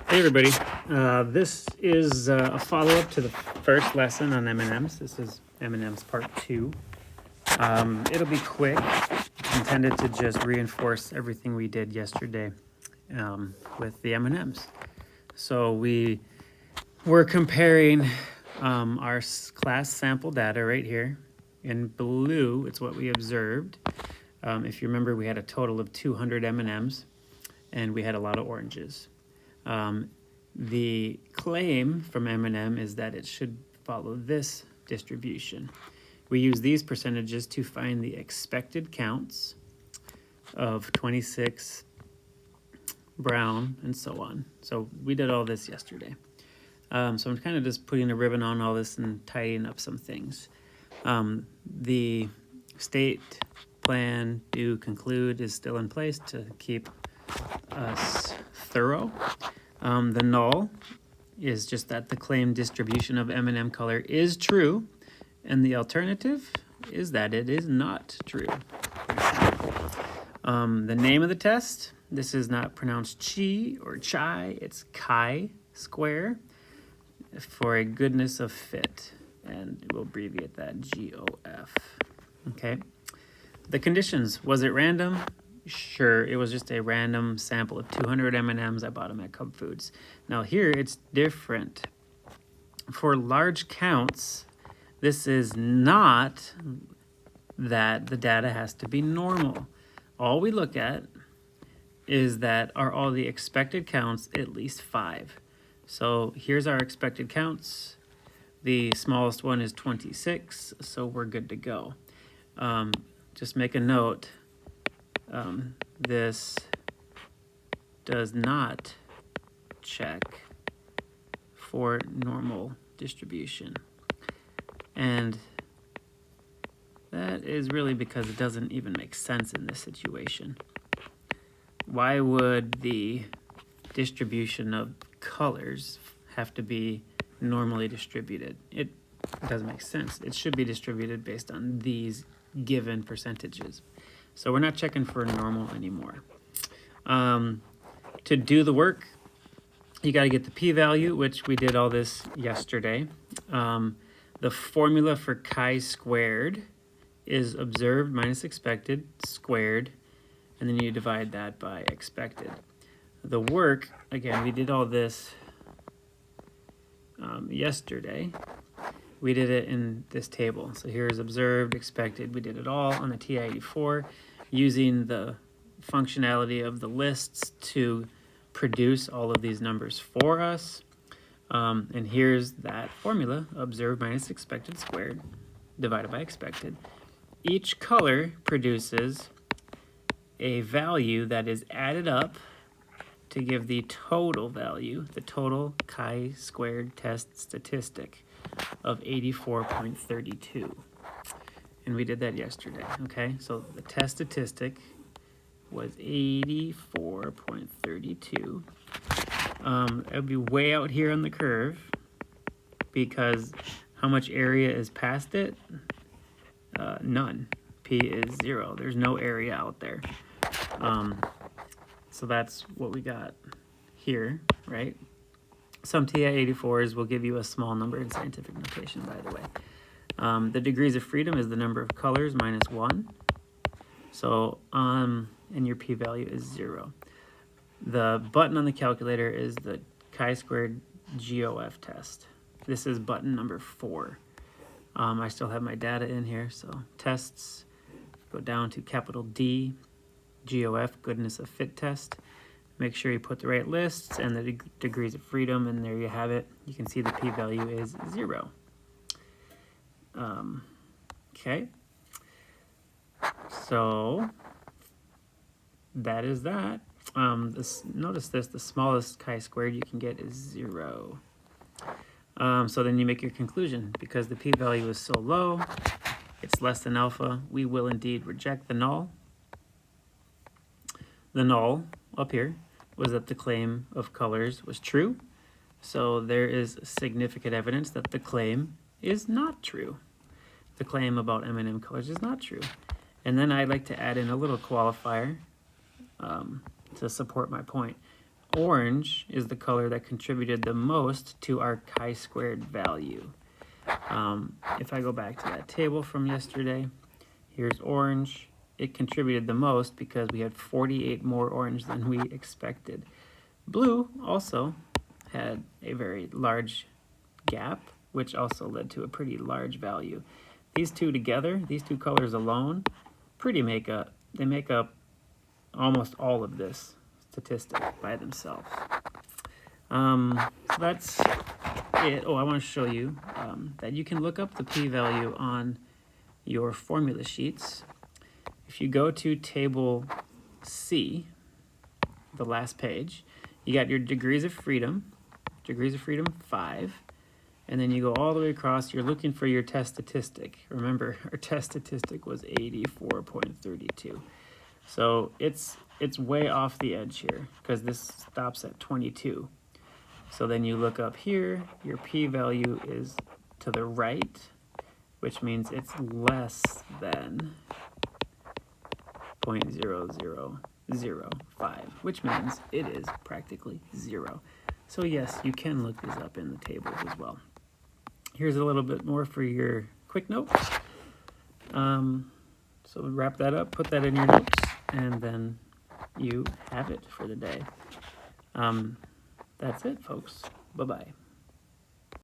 Hey everybody, this is a follow-up to the first lesson on M&Ms. This is M&Ms part 2. It'll be quick. It's intended to just reinforce everything we did yesterday with the M&Ms. So we were comparing our class sample data right here. In blue, it's what we observed. If you remember, we had a total of 200 M&Ms and we had a lot of oranges. The claim from M&M is that it should follow this distribution. We use these percentages to find the expected counts of 26, brown, and so on. So we did all this yesterday. So I'm kind of just putting a ribbon on all this and tidying up some things. The state plan to conclude is still in place to keep us thorough. The null is just that the claimed distribution of M&M color is true, and the alternative is that it is not true. The name of the test, this is not pronounced chi or chai, it's chi-square for a goodness of fit, and we'll abbreviate that GOF. Okay. The conditions, was it random? Sure, it was just a random sample of 200 M&Ms. I bought them at Cub Foods. Now here it's different. For large counts, this is not that the data has to be normal. All we look at is that are all the expected counts at least 5. So here's our expected counts. The smallest one is 26, so we're good to go. Just make a note. This does not check for normal distribution. And that is really because it doesn't even make sense in this situation. Why would the distribution of colors have to be normally distributed? It doesn't make sense. It should be distributed based on these given percentages. So we're not checking for normal anymore. To do the work, you got to get the p-value, which we did all this yesterday. The formula for chi-squared is observed minus expected squared, and then you divide that by expected. The work, again, we did all this yesterday. We did it in this table. So here's observed, expected. We did it all on the TI-84 using the functionality of the lists to produce all of these numbers for us. And here's that formula, observed minus expected squared, divided by expected. Each color produces a value that is added up to give the total value, the total chi-squared test statistic of 84.32. And we did that yesterday, okay? So the test statistic was 84.32. It would be way out here on the curve because how much area is past it? None. P is 0. There's no area out there. So that's what we got here, right? Some TI-84s will give you a small number in scientific notation, by the way. The degrees of freedom is the number of colors minus 1. So, and your p-value is 0. The button on the calculator is the chi-squared GOF test. This is button number 4. I still have my data in here, so tests, go down to capital D, GOF, goodness of fit test. Make sure you put the right lists and the degrees of freedom, and there you have it. You can see the p-value is 0. Okay, so that is that. Notice this, the smallest chi-squared you can get is 0. So then you make your conclusion. Because the p-value is so low, it's less than alpha, we will indeed reject the null. The null up here was that the claim of colors was true. So there is significant evidence that the claim is not true. The claim about M&M colors is not true. And then I'd like to add in a little qualifier to support my point. orange is the color that contributed the most to our chi-squared value. If I go back to that table from yesterday, here's orange. It contributed the most because we had 48 more orange than we expected. Blue also had a very large gap, which also led to a pretty large value. These two together, these two colors alone, they make up almost all of this statistic by themselves. So that's it. Oh, I want to show you that you can look up the p-value on your formula sheets. If you go to table C, the last page, you got your degrees of freedom 5, and then you go all the way across. You're looking for your test statistic. Remember, our test statistic was 84.32. So it's way off the edge here because this stops at 22. So then you look up here, your p-value is to the right, which means it's less than 0.0005, which means it is practically 0. So yes, you can look these up in the tables as well. Here's a little bit more for your quick notes. So wrap that up, put that in your notes, and then you have it for the day. That's it, folks. Bye-bye.